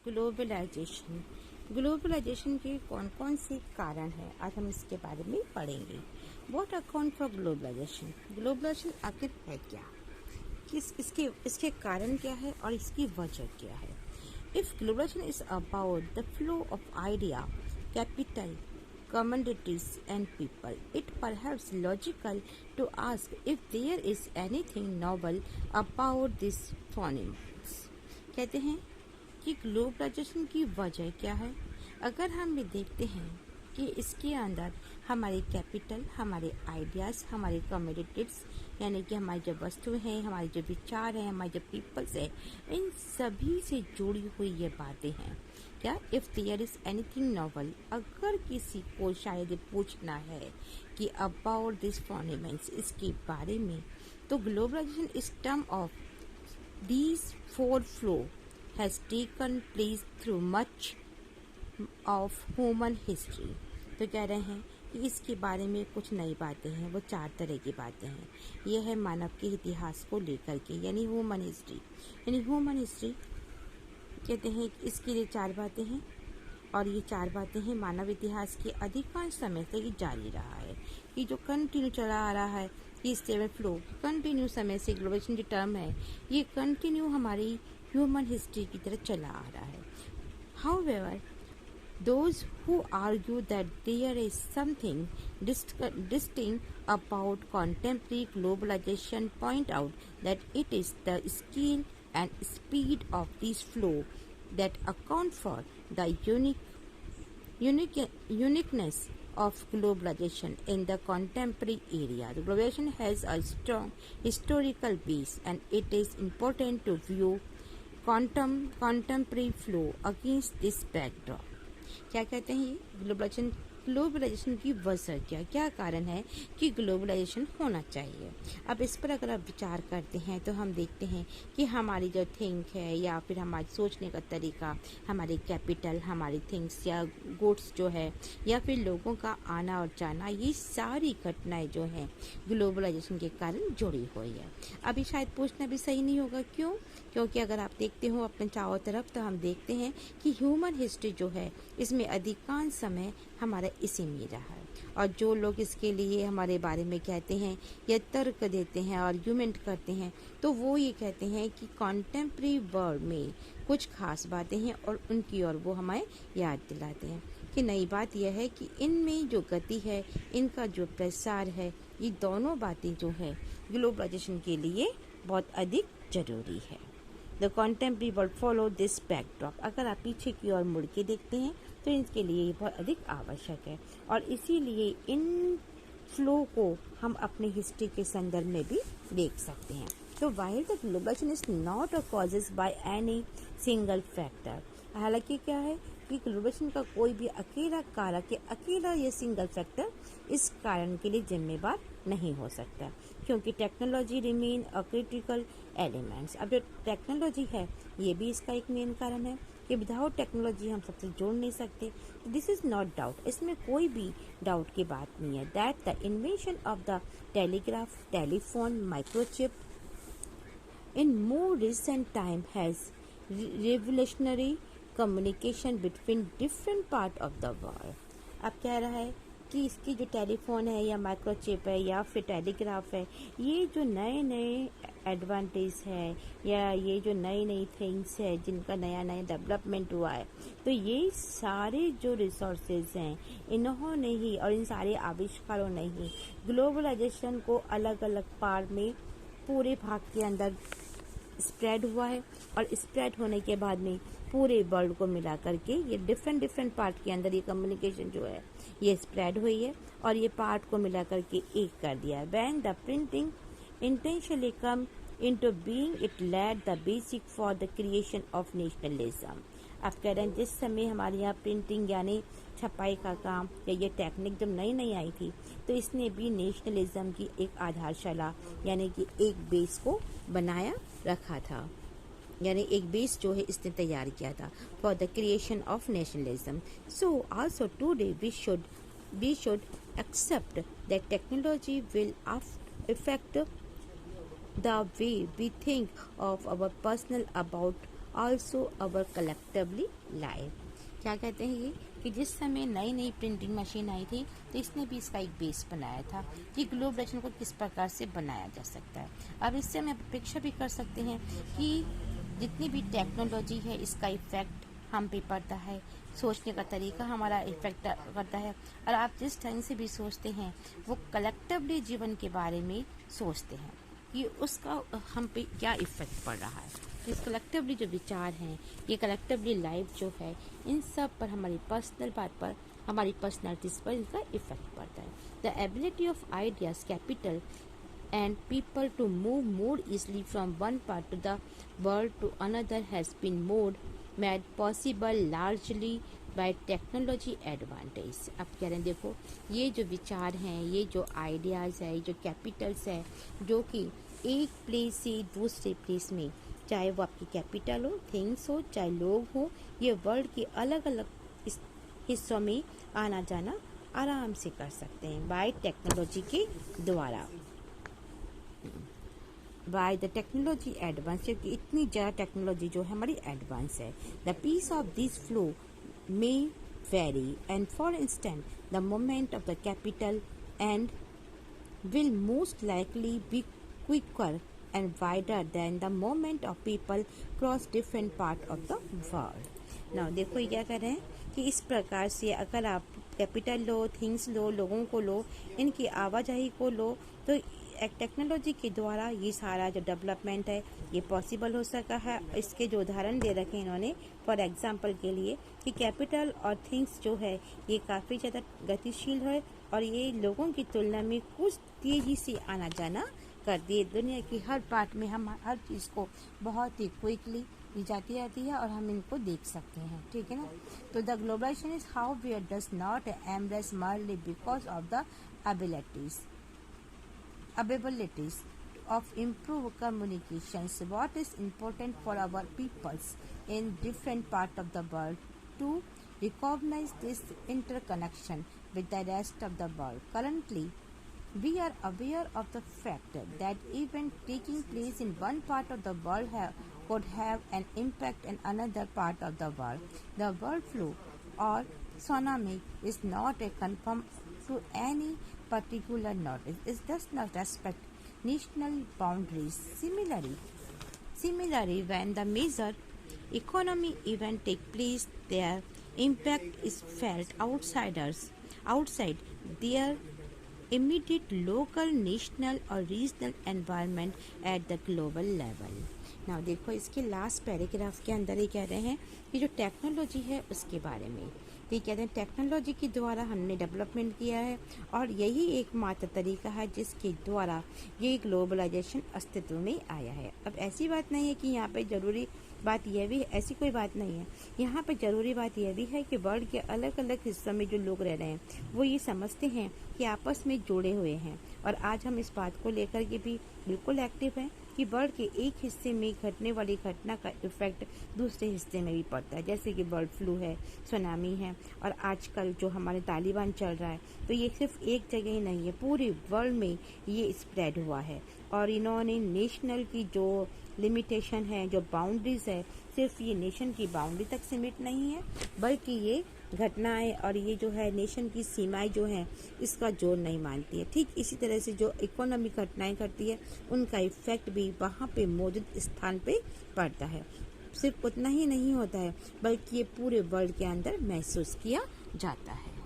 Globalisation. Globalisation के कौन कौन से कारण हैं, आज हम इसके बारे में पढ़ेंगे। What account for globalization, globalization आखिर है क्या, इसके कारण क्या है और इसकी वजह क्या है। If globalization is about the flow of idea, capital, commodities and people, it perhaps logical to ask if there is anything novel about this phenomenon। कहते हैं कि ग्लोबलाइजेशन की वजह क्या है। अगर हम ये देखते हैं कि इसके अंदर हमारे कैपिटल, हमारे आइडियाज़, हमारे कम्युनिटीज यानी कि हमारी जो वस्तुएं हैं, हमारे जो विचार हैं, हमारे जो पीपल्स है, इन सभी से जुड़ी हुई ये बातें हैं। क्या if there is anything novel, अगर किसी को शायद पूछना है कि अबाउट दिस फॉर्निमेंट्स, इसके बारे में, तो ग्लोबलाइजेशन इस term of these four flow has taken place through much of human history. तो कह रहे हैं कि इसके बारे में कुछ नई बातें हैं, वो चार तरह की बातें हैं। यह है मानव के इतिहास को लेकर के, यानी ह्यूमन हिस्ट्री। यानी ह्यूमन हिस्ट्री कहते हैं कि इसके लिए चार बातें हैं, और ये चार बातें हैं मानव इतिहास के अधिकांश समय से ये जारी रहा है, कि जो कंटिन्यू चला आ रहा है, कि स्टेबल फ्लो कंटिन्यू समय से ग्लोबलाइजेशन जो टर्म है ये कंटिन्यू हमारी ह्यूमन हिस्ट्री की तरह चला आ रहा है। However, those who argue that there is something distinct about contemporary globalization point out that it is the scale and speed of this flow that account for the uniqueness of globalization in the contemporary area. The globalization has a strong historical base, and it is important to view contemporary flow against this backdrop। क्या कहते हैं ये globalisation की वजह क्या कारण है कि ग्लोबलाइजेशन होना चाहिए। अब इस पर अगर आप विचार करते हैं तो हम देखते हैं कि हमारी जो थिंक है या फिर हमारी सोचने का तरीका, हमारे कैपिटल, हमारी थिंग्स या गुड्स जो है, या फिर लोगों का आना और जाना, ये सारी घटनाएं जो हैं ग्लोबलाइजेशन के कारण जुड़ी हुई है। अभी शायद पूछना भी सही नहीं होगा, क्यों? क्योंकि अगर आप देखते हो अपने चारों तरफ तो हम देखते हैं कि ह्यूमन हिस्ट्री जो है इसमें अधिकांश समय हमारा इसी में रहा है। और जो लोग इसके लिए हमारे बारे में कहते हैं या तर्क देते हैं, आर्ग्यूमेंट करते हैं, तो वो ये कहते हैं कि कॉन्टेम्प्रेरी वर्ल्ड में कुछ खास बातें हैं और उनकी ओर वो हमें याद दिलाते हैं कि नई बात यह है कि इनमें जो गति है, इनका जो प्रसार है, ये दोनों बातें जो है ग्लोबलाइजेशन के लिए बहुत अधिक जरूरी है। The contemporary world follow this backdrop. अगर आप पीछे की ओर मुड़ के देखते हैं तो इनके लिए ये बहुत अधिक आवश्यक है, और इसीलिए इन फ्लो को हम अपने हिस्ट्री के संदर्भ में भी देख सकते हैं। तो while the globalization is not a causes by any single factor, हालांकि क्या है कि ग्लोबलाइजेशन का कोई भी अकेला कारक या अकेला ये सिंगल फैक्टर इस कारण के लिए जिम्मेदार नहीं हो सकता, क्योंकि technology remain a critical elements. अब जो टेक्नोलॉजी है ये भी इसका एक मेन कारण है कि विदाउट टेक्नोलॉजी हम सबसे जोड़ नहीं सकते। दिस इज नॉट डाउट, इसमें कोई भी डाउट की बात नहीं है that the invention of the telegraph, telephone, microchip in more recent time has revolutionary communication between different part of the world। अब कह रहा है कि इसकी जो टेलीफोन है या माइक्रोचिप है या फिर टेलीग्राफ है, ये जो नए नए एडवांटेज है या ये जो नई नई थिंग्स है जिनका नया नया डेवलपमेंट हुआ है, तो ये सारे जो रिसोर्सेज हैं इन्होंने ही और इन सारे आविष्कारों ने ही ग्लोबलाइजेशन को अलग अलग पार्ट में पूरे भाग के अंदर स्प्रेड हुआ है, और स्प्रेड होने के बाद में पूरे वर्ल्ड को मिला करके ये डिफरेंट पार्ट के अंदर ये कम्युनिकेशन जो है ये स्प्रेड हुई है, और ये पार्ट को मिला करके एक कर दिया है। When the printing intentionally come into being, it led the basic for the creation of nationalism. आप कह रहे हैं जिस समय हमारे यहाँ प्रिंटिंग यानी छपाई का काम या ये टेक्निक जब नई नई आई थी, तो इसने भी नेशनलिज्म की एक आधारशिला यानी कि एक बेस को बनाया रखा था, यानी एक बेस जो है इसने तैयार किया था for the creation of nationalism. So also today we should accept that technology will affect the way we think of our personal about also our collectively life. क्या कहते हैं ये कि जिस समय नई नई प्रिंटिंग मशीन आई थी तो इसने भी इसका एक बेस बनाया था कि ग्लोबलाइजेशन को किस प्रकार से बनाया जा सकता है। अब इससे हम अपेक्षा भी कर सकते हैं कि जितनी भी टेक्नोलॉजी है इसका इफेक्ट हम पे पड़ता है, सोचने का तरीका हमारा इफेक्ट करता है, और आप जिस ढंग से भी सोचते हैं वो कलेक्टिवली जीवन के बारे में सोचते हैं कि उसका हम पे क्या इफेक्ट पड़ रहा है। तो इस कलेक्टिवली जो विचार हैं, ये कलेक्टिवली लाइफ जो है, इन सब पर हमारी पर्सनल बात पर, हमारी पर्सनैलिटीज पर इनका इफेक्ट पड़ता है। The ability of ideas, capital and people to move more easily from one part of the world to another has been made possible largely by technology advantage। अब कह रहे हैं देखो ये जो विचार हैं, ये जो आइडियाज़ है, ये जो कैपिटल्स है, जो कि एक प्लेस से दूसरे प्लेस में, चाहे वो आपकी कैपिटल हो, थिंग्स हो, चाहे लोग हो, ये वर्ल्ड के अलग अलग हिस्सों में आना जाना आराम से कर सकते हैं बाय टेक्नोलॉजी के द्वारा। बाय द टेक्नोलॉजी एडवांस, क्योंकि इतनी ज़्यादा टेक्नोलॉजी जो है हमारी एडवांस है। The piece of this flow may very and for instant the moment of the capital and will most likely be quicker and wider than the movement of people across different part of the world। Now देखो ये क्या कर रहे हैं कि इस प्रकार से अगर आप कैपिटल लो, थिंग्स लो, लोगों को लो, इनकी आवाजाही को लो, तो एक टेक्नोलॉजी के द्वारा ये सारा जो डेवलपमेंट है ये पॉसिबल हो सका है। इसके जो उदाहरण दे रखे हैं इन्होंने फॉर एग्जांपल के लिए कि कैपिटल और थिंग्स जो है ये काफ़ी ज़्यादा गतिशील है और ये लोगों की तुलना में कुछ तेज़ी से आना जाना कर दिए। दुनिया की हर पार्ट में हम हर चीज़ को बहुत ही क्विकली दी जाती रहती है और हम इनको देख सकते हैं, ठीक है ना। तो the globalization is how we does not embrace merely because of the abilities of improved communications. What is important for our peoples in different parts of the world to recognize this interconnection with the rest of the world. Currently, we are aware of the fact that events taking place in one part of the world could have an impact in another part of the world. The bird flu or tsunami is not a confirmed to any particular notice. It does not respect national boundaries. Similarly, when the major economic event take place, their impact is felt outside their immediate local, national or regional environment at the global level। now देखो इसके last paragraph के अंदर ये कह रहे हैं कि जो टेक्नोलॉजी है उसके बारे में, तो ये कहते हैं टेक्नोलॉजी के द्वारा हमने डेवलपमेंट किया है और यही एकमात्र तरीका है जिसके द्वारा ये ग्लोबलाइजेशन अस्तित्व में आया है। अब ऐसी बात नहीं है कि यहाँ पे ज़रूरी बात यह भी, ऐसी कोई बात नहीं है, यहाँ पे ज़रूरी बात यह भी है कि वर्ल्ड के अलग अलग हिस्सों में जो लोग रह रहे हैं वो ये समझते हैं कि आपस में जुड़े हुए हैं। और आज हम इस बात को लेकर के भी बिल्कुल एक्टिव हैं कि वर्ल्ड के एक हिस्से में घटने वाली घटना का इफेक्ट दूसरे हिस्से में भी पड़ता है, जैसे कि बर्ड फ्लू है, सुनामी है और आजकल जो हमारे तालिबान चल रहा है, तो ये सिर्फ एक जगह ही नहीं है, पूरे वर्ल्ड में ये स्प्रेड हुआ है। और इन्होंने नेशनल की जो लिमिटेशन है, जो बाउंड्रीज है, सिर्फ ये नेशन की बाउंड्री तक सीमित नहीं है, बल्कि ये घटनाएं और ये जो है नेशन की सीमाएं जो हैं इसका जोर नहीं मानती है। ठीक इसी तरह से जो इकोनॉमिक घटनाएं करती है उनका इफेक्ट भी वहाँ पे मौजूद स्थान पे पड़ता है। सिर्फ उतना ही नहीं होता है बल्कि ये पूरे वर्ल्ड के अंदर महसूस किया जाता है।